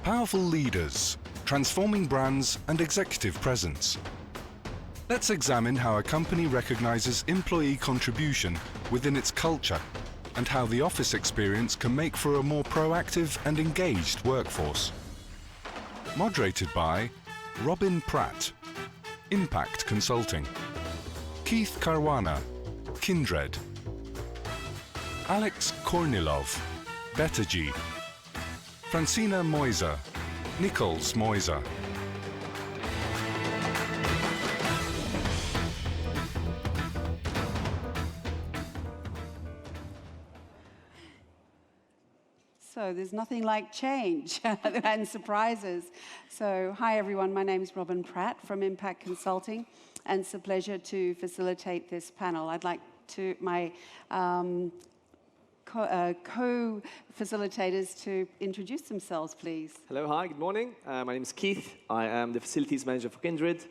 Powerful leaders, transforming brands and executive presence. Let's examine how a company recognizes employee contribution within its culture and how the office experience can make for a more proactive and engaged workforce. Moderated by Robin Pratt, Impact Consulting, Keith Caruana, Kindred, Alex Kornilov, Bettergy, Francina Moiser, Nichols Moiser. So there's nothing like change and surprises. So hi everyone, my name is Robin Pratt from Impact Consulting, and it's a pleasure to facilitate this panel. I'd like to my co-facilitators to introduce themselves, please. Hello, hi, good morning. My name is Keith. I am the Facilities Manager for Kindred,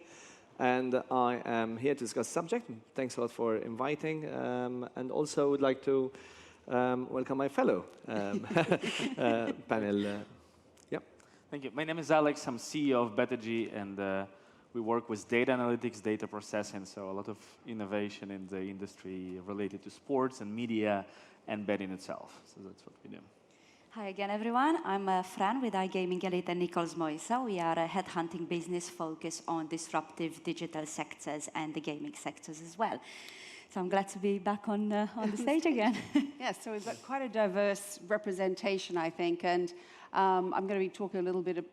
and I am here to discuss the subject. Thanks a lot for inviting, and also would like to welcome my fellow panel. Yep. Thank you. My name is Alex. I'm CEO of Bettergy, and we work with data analytics, data processing, so a lot of innovation in the industry related to sports and media and betting itself. So that's what we do. Hi again, everyone. I'm Fran with iGaming Elite and Nichols Moisa. We are a headhunting business focused on disruptive digital sectors and the gaming sectors as well. So I'm glad to be back on the stage again. Yes, so we've got quite a diverse representation, I think, and I'm going to be talking a little bit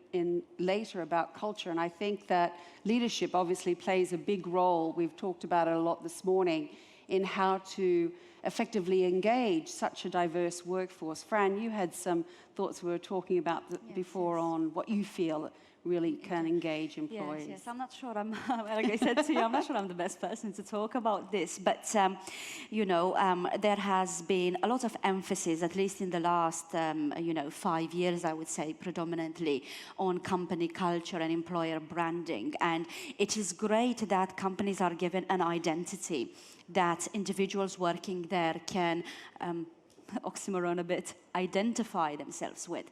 later about culture, and I think that leadership obviously plays a big role. We've talked about it a lot this morning in how to effectively engage such a diverse workforce. Fran, you had some thoughts we were talking about before on what you feel really can engage employees. Yes, I'm not sure like I said to you, I'm not sure I'm the best person to talk about this, but there has been a lot of emphasis, at least in the last 5 years, I would say, predominantly on company culture and employer branding. And it is great that companies are given an identity that individuals working there can oxymoron a bit, identify themselves with.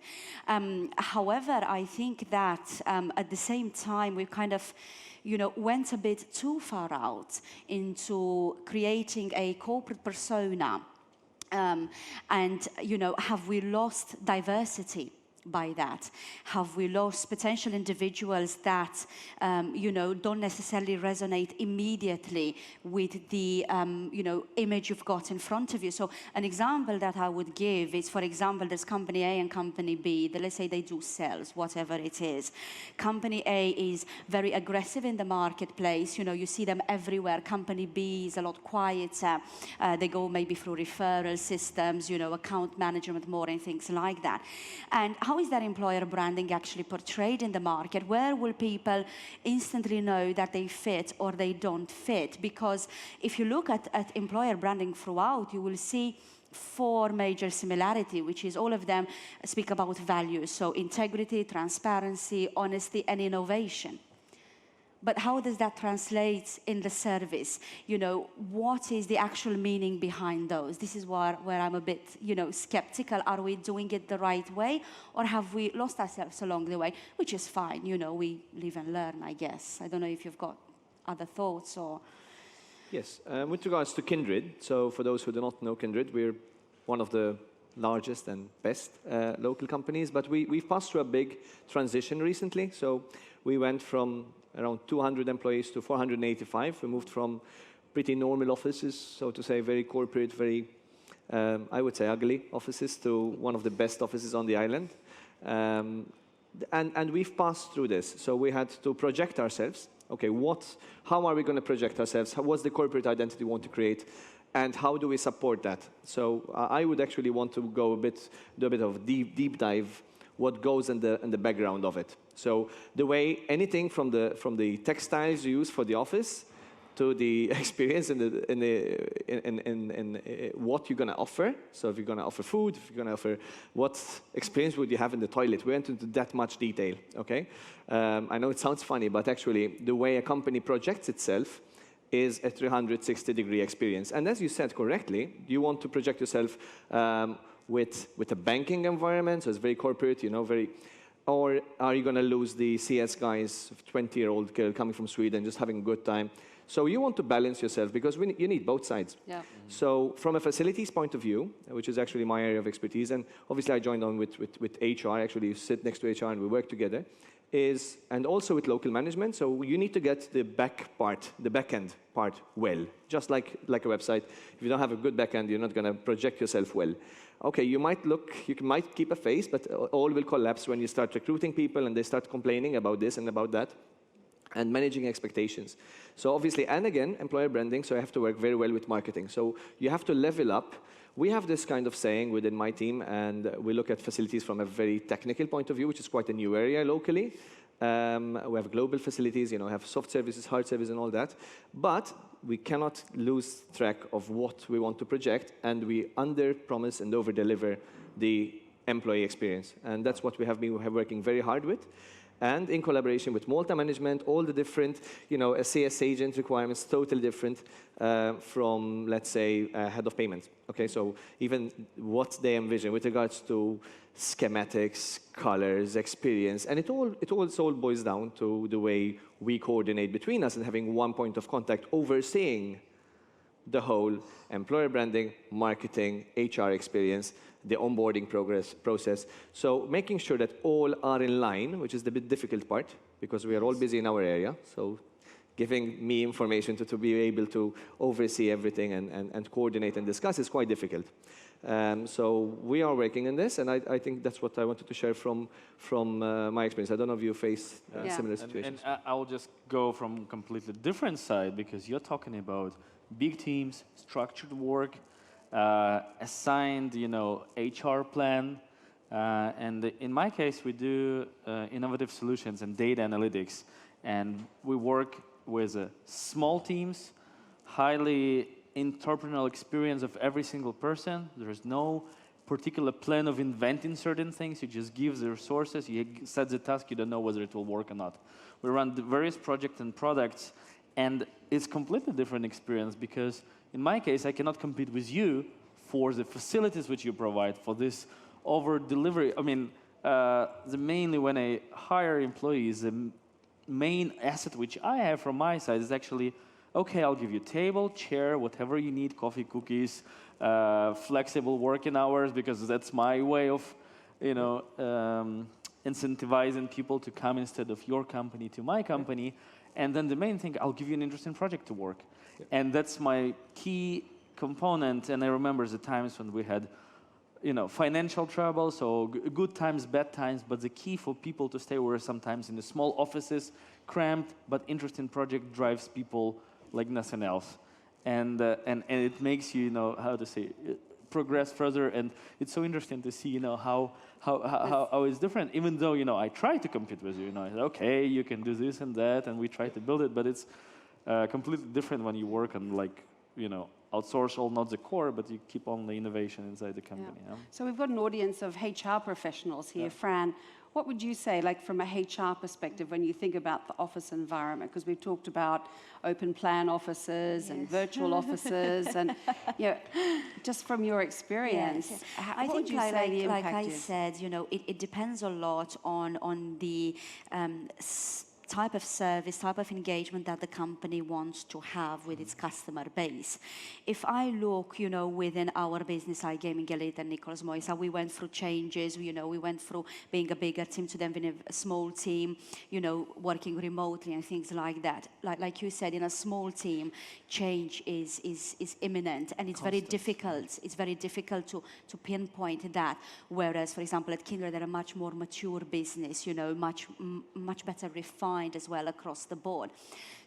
However, I think that at the same time, we kind of, went a bit too far out into creating a corporate persona. And, have we lost diversity by that? Have we lost potential individuals that, don't necessarily resonate immediately with the, image you've got in front of you? So an example that I would give is, for example, there's company A and company B. Let's say they do sales, whatever it is. Company A is very aggressive in the marketplace. You see them everywhere. Company B is a lot quieter. They go maybe through referral systems, account management more and things like that. And how is that employer branding actually portrayed in the market? Where will people instantly know that they fit or they don't fit? Because if you look at employer branding throughout, you will see 4 major similarities, which is all of them speak about values. So integrity, transparency, honesty, and innovation. But how does that translate in the service? What is the actual meaning behind those? This is where I'm a bit, skeptical. Are we doing it the right way? Or have we lost ourselves along the way? Which is fine. We live and learn, I guess. I don't know if you've got other thoughts or... Yes, with regards to Kindred, so for those who do not know Kindred, we're one of the largest and best local companies, but we've passed through a big transition recently. So we went from around 200 employees to 485. We moved from pretty normal offices, so to say, very corporate, very, I would say, ugly offices, to one of the best offices on the island. And we've passed through this. So we had to project ourselves. Okay, how are we going to project ourselves? What's the corporate identity we want to create? And how do we support that? So I would actually want to do a bit of deep dive what goes in the background of it. So the way anything from the textiles you use for the office to the experience in what you're going to offer. So if you're going to offer food, if you're going to offer, what experience would you have in the toilet? We went into that much detail, okay? I know it sounds funny, but actually the way a company projects itself is a 360-degree experience. And as you said correctly, you want to project yourself with a banking environment, so it's very corporate, very Or are you going to lose the CS guys, 20-year-old girl coming from Sweden, just having a good time? So you want to balance yourself because you need both sides. Yeah. So from a facilities point of view, which is actually my area of expertise, and obviously I joined on with HR, actually sit next to HR and we work together, and also with local management. So you need to get the back end part well, just like a website. If you don't have a good back end, you're not going to project yourself well. Okay, you might keep a face, but all will collapse when you start recruiting people and they start complaining about this and about that, and managing expectations. So obviously, and again, employer branding, so I have to work very well with marketing. So you have to level up. We have this kind of saying within my team, and we look at facilities from a very technical point of view, which is quite a new area locally. We have global facilities, have soft services, hard services, and all that. But we cannot lose track of what we want to project, and we under-promise and over-deliver the employee experience. And that's what we have been working very hard with. And in collaboration with Malta management, all the different, a CS agent requirements, totally different from, let's say, head of payments. Okay, so even what they envision with regards to schematics, colors, experience, and it all boils down to the way we coordinate between us and having one point of contact overseeing the whole employer branding, marketing, HR experience, the onboarding process. So making sure that all are in line, which is the bit difficult part, because we are all busy in our area. So giving me information to be able to oversee everything and coordinate and discuss is quite difficult. So we are working on this, and I think that's what I wanted to share from my experience. I don't know if you face similar situations. And I'll just go from a completely different side, because you're talking about big teams, structured work, assigned, HR plan. And in my case, we do innovative solutions and data analytics. And we work with small teams, highly entrepreneurial experience of every single person. There is no particular plan of inventing certain things. You just give the resources, you set the task, you don't know whether it will work or not. We run the various projects and products, and it's completely different experience, because in my case, I cannot compete with you for the facilities which you provide, for this over-delivery. I mean, mainly when I hire employees, the main asset which I have from my side is actually, okay, I'll give you table, chair, whatever you need, coffee, cookies, flexible working hours, because that's my way of, incentivizing people to come instead of your company to my company. And then the main thing, I'll give you an interesting project to work. Yeah. And that's my key component. And I remember the times when we had, financial trouble, so good times, bad times. But the key for people to stay were sometimes in the small offices, cramped, but interesting project drives people like nothing else. And it makes you, how to say, progress further. And it's so interesting to see, how it's different. Even though, I try to compete with you, okay, you can do this and that, and we try to build it, but it's completely different when you work on, outsource all, not the core, but you keep on the innovation inside the company. Yeah. So we've got an audience of HR professionals here. Fran, what would you say, from a HR perspective, when you think about the office environment? Because we've talked about open plan offices and virtual offices, and just from your experience, I what think, would you say the impact like I is? said, it depends a lot on the type of service, type of engagement that the company wants to have with its customer base. If I look, within our business, iGaming Elite and Nicholas Moisa, we went through changes. We went through being a bigger team to then being a small team, working remotely and things like that. Like you said, in a small team, change is imminent, and it's very difficult. It's very difficult to pinpoint that. Whereas, for example, at Kindred, they're a much more mature business, much better refined as well across the board.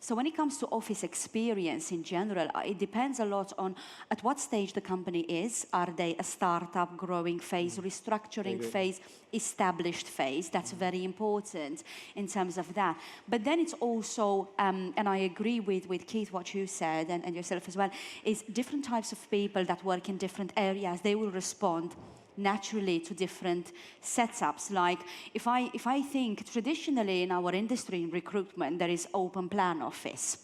So when it comes to office experience in general, it depends a lot on at what stage the company is. Are they a startup, growing phase, restructuring phase, established phase? That's very important in terms of that. But then it's also, and I agree with Keith, what you said, and yourself as well, is different types of people that work in different areas, they will respond naturally to different setups. Like if I think traditionally in our industry in recruitment, there is open plan office.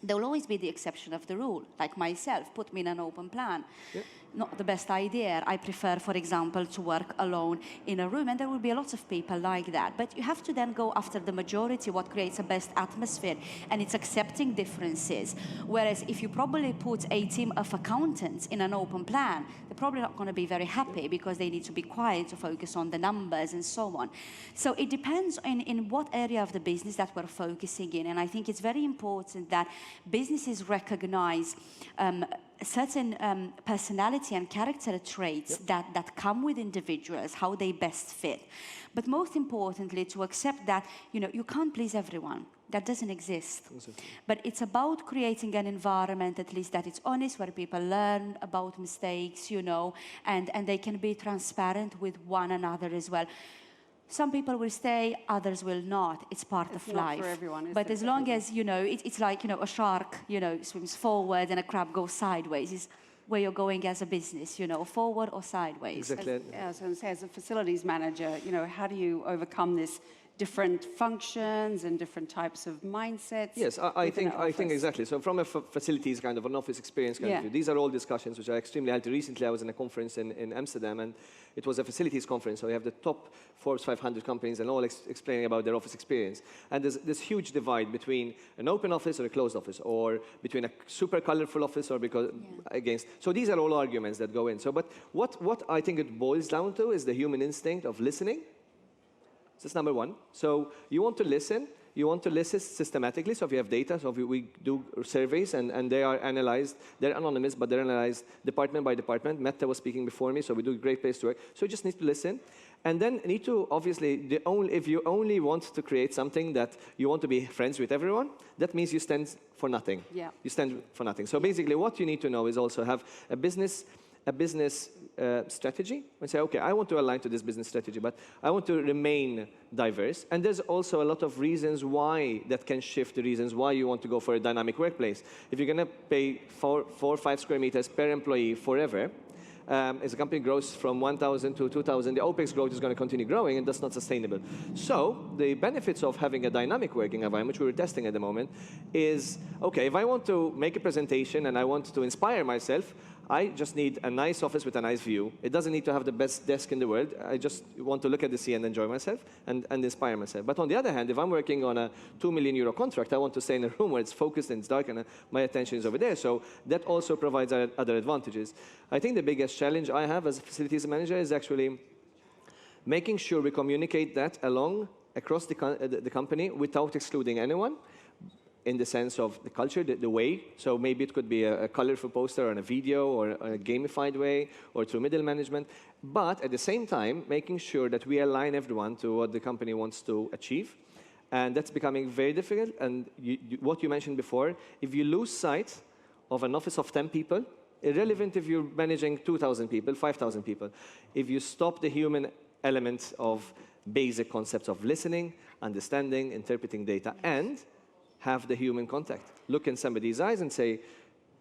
There will always be the exception of the rule. Like myself, put me in an open plan. Yep. not the best idea. I prefer, for example, to work alone in a room, and there will be a lot of people like that. But you have to then go after the majority, what creates a best atmosphere, and it's accepting differences. Whereas if you probably put a team of accountants in an open plan, they're probably not going to be very happy because they need to be quiet to focus on the numbers and so on. So it depends in what area of the business that we're focusing in, and I think it's very important that businesses recognize certain personality and character traits that come with individuals, how they best fit. But most importantly, to accept that, you can't please everyone. That doesn't exist. Exactly. But it's about creating an environment, at least that it's honest, where people learn about mistakes, and they can be transparent with one another as well. Some people will stay, others will not. It's part of life. Not for everyone, is but it? as long as, it's like, a shark, swims forward and a crab goes sideways. It's where you're going as a business, forward or sideways. Exactly. I was going to say, as a facilities manager, how do you overcome this different functions and different types of mindsets? Yes, I think exactly. So from a facilities kind of an office experience kind of view, these are all discussions which are extremely healthy. Recently, I was in a conference in Amsterdam, and it was a facilities conference. So we have the top Forbes 500 companies and all explaining about their office experience. And there's this huge divide between an open office or a closed office, or between a super colorful office or against. So these are all arguments that go in. So, but what I think it boils down to is the human instinct of listening. That's number one. So you want to listen. You want to listen systematically. So if you have data, so if we do surveys and they are analyzed, they're anonymous, but they're analyzed department by department. Meta was speaking before me, so we do a great place to work. So you just need to listen. And then need to, obviously, if you only want to create something that you want to be friends with everyone, that means you stand for nothing. Yeah. You stand for nothing. So basically what you need to know is also have a business strategy and say, okay, I want to align to this business strategy, but I want to remain diverse. And there's also a lot of reasons why that can shift, the reasons why you want to go for a dynamic workplace. If you're going to pay 4 or 5 square meters per employee forever, as a company grows from 1,000 to 2,000, the OPEX growth is going to continue growing, and that's not sustainable. So the benefits of having a dynamic working environment, which we're testing at the moment, is, okay, if I want to make a presentation and I want to inspire myself, I just need a nice office with a nice view. It doesn't need to have the best desk in the world. I just want to look at the sea and enjoy myself and inspire myself. But on the other hand, if I'm working on a €2 million contract, I want to stay in a room where it's focused and it's dark and my attention is over there. So that also provides other advantages. I think the biggest challenge I have as a facilities manager is actually making sure we communicate that across the company without excluding anyone, in the sense of the culture, the way. So maybe it could be a colorful poster on a video or a gamified way or through middle management. But at the same time, making sure that we align everyone to what the company wants to achieve. And that's becoming very difficult. And what you mentioned before, if you lose sight of an office of 10 people, irrelevant if you're managing 2,000 people, 5,000 people, if you stop the human element of basic concepts of listening, understanding, interpreting data, and have the human contact. Look in somebody's eyes and say,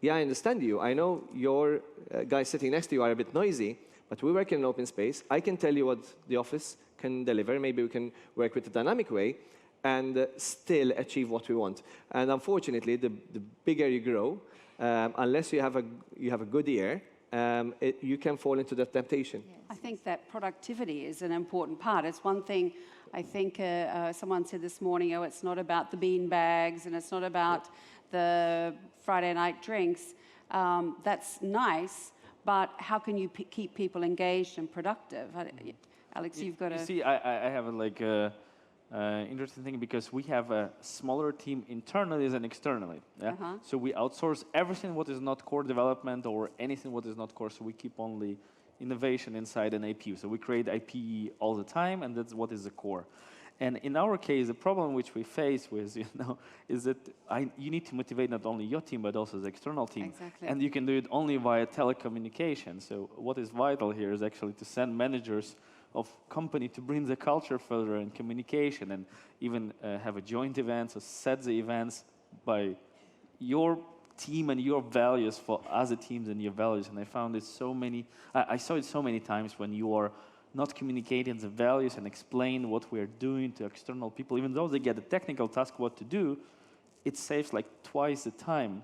yeah, I understand you. I know your guys sitting next to you are a bit noisy, but we work in an open space. I can tell you what the office can deliver. Maybe we can work with a dynamic way and still achieve what we want. And unfortunately, the bigger you grow, unless you have a good ear, you can fall into that temptation. Yes. I think that productivity is an important part. It's one thing, I think someone said this morning, it's not about the bean bags and it's not about the Friday night drinks. That's nice, but how can you keep people engaged and productive? Alex, you've got to... You see, I have interesting thing, because we have a smaller team internally than externally. Yeah? So we outsource everything what is not core development or anything what is not core, so we keep only innovation inside an APU. So we create IP all the time, and that's what is the core. And in our case, the problem which we face with, is that you need to motivate not only your team, but also the external team. Exactly. And you can do it only via telecommunication. So what is vital here is actually to send managers of company to bring the culture further in communication, and even have a joint events or set the events by your team and your values for other teams and your values. And I found it I saw it so many times when you are not communicating the values and explain what we're doing to external people, even though they get a technical task what to do, it saves like twice the time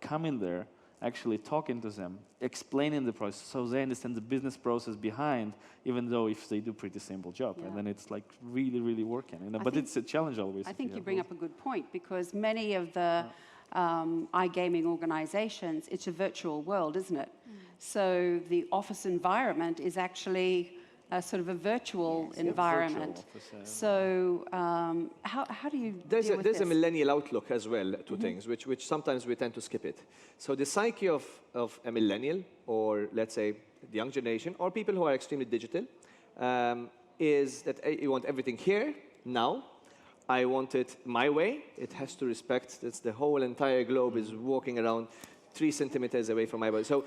coming there actually talking to them, explaining the process so they understand the business process behind, even though if they do pretty simple job. Yeah. And then it's like really, really working. You know? But it's a challenge always. I think you bring up a good point, because many of the iGaming organizations, it's a virtual world, isn't it? So the office environment is actually a sort of a virtual environment. So how do you deal with There's this? a millennial outlook as well to things, which sometimes we tend to skip it. So the psyche of a millennial, or let's say the young generation, or people who are extremely digital, is that you want everything here, now. I want it my way. It has to respect that the whole entire globe is walking around 3 centimeters away from my body. So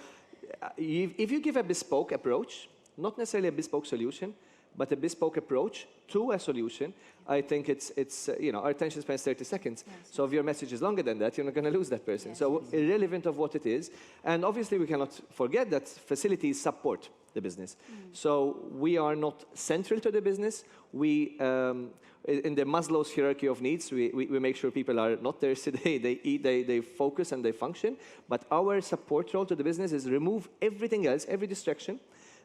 if you give a bespoke approach, not necessarily a bespoke solution, but a bespoke approach to a solution, I think it's our attention span is 30 seconds. Yes. So if your message is longer than that, you're not going to lose that person. Yes. So irrelevant of what it is. And obviously we cannot forget that facilities support the business. So we are not central to the business. We, in the Maslow's hierarchy of needs, we make sure people are not there today. They eat, they focus, and they function. But our support role to the business is remove everything else, every distraction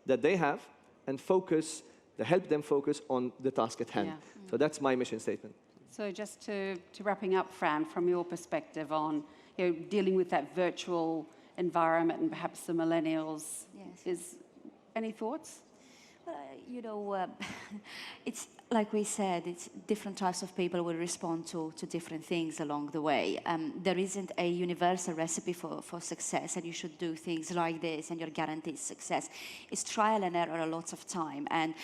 that they have, and help them focus on the task at hand. Yeah. So that's my mission statement. So just to wrapping up, Fran, from your perspective on dealing with that virtual environment and perhaps the millennials, any thoughts? It's like we said, it's different types of people will respond to different things along the way. There isn't a universal recipe for success, and you should do things like this and you're guaranteed success. It's trial and error a lot of time. And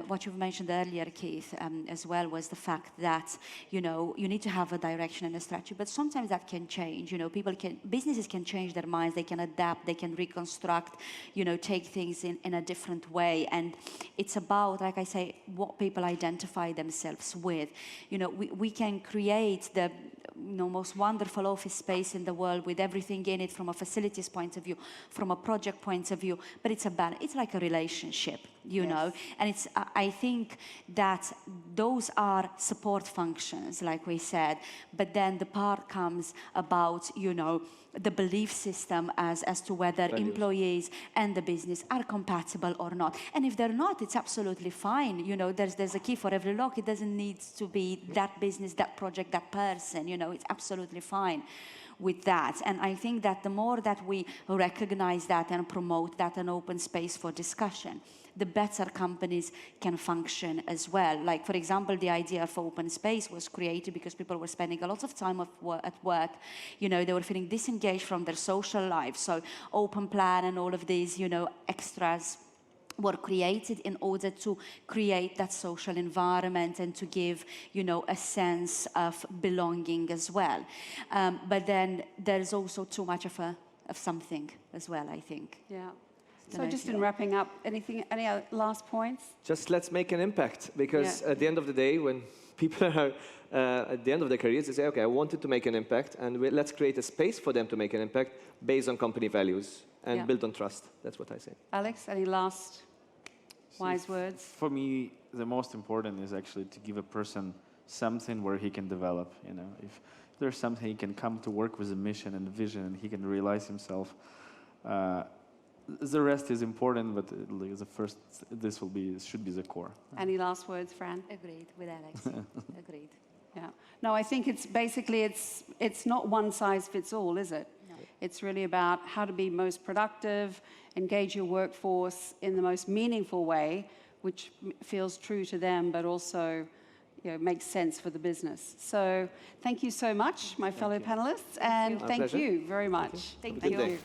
what you've mentioned earlier, Keith, as well, was the fact that, you need to have a direction and a strategy, but sometimes that can change. Businesses can change their minds, they can adapt, they can reconstruct, take things in a different way. And it's about, like I say, what people identify themselves with. We can create the most wonderful office space in the world with everything in it from a facilities point of view, from a project point of view, but it's like a relationship, you know, and I think that those are support functions, like we said, but then the part comes about, the belief system as to whether employees and the business are compatible or not. And if they're not, it's absolutely fine. There's a key for every lock. It doesn't need to be that business, that project, that person. It's absolutely fine with that. And I think that the more that we recognize that and promote that and open space for discussion, the better companies can function as well. Like, for example, the idea of open space was created because people were spending a lot of time at work. They were feeling disengaged from their social life. So open plan and all of these, extras were created in order to create that social environment and to give, a sense of belonging as well. But then there's also too much of something as well, I think. Yeah. So just in wrapping up, any other last points? Just let's make an impact, because at the end of the day, when people are at the end of their careers, they say, okay, I wanted to make an impact, and let's create a space for them to make an impact based on company values and build on trust. That's what I say. Alex, any last wise words? For me, the most important is actually to give a person something where he can develop. If there's something he can come to work with a mission and vision, and he can realize himself. The rest is important, but the first, should be the core. Any last words, Fran? Agreed with Alex. Agreed. Yeah. No, I think it's basically, it's not one size fits all, is it? No. It's really about how to be most productive, engage your workforce in the most meaningful way, which feels true to them, but also makes sense for the business. So thank you so much, my fellow panelists, and thank you very much. Thank you. Thank you.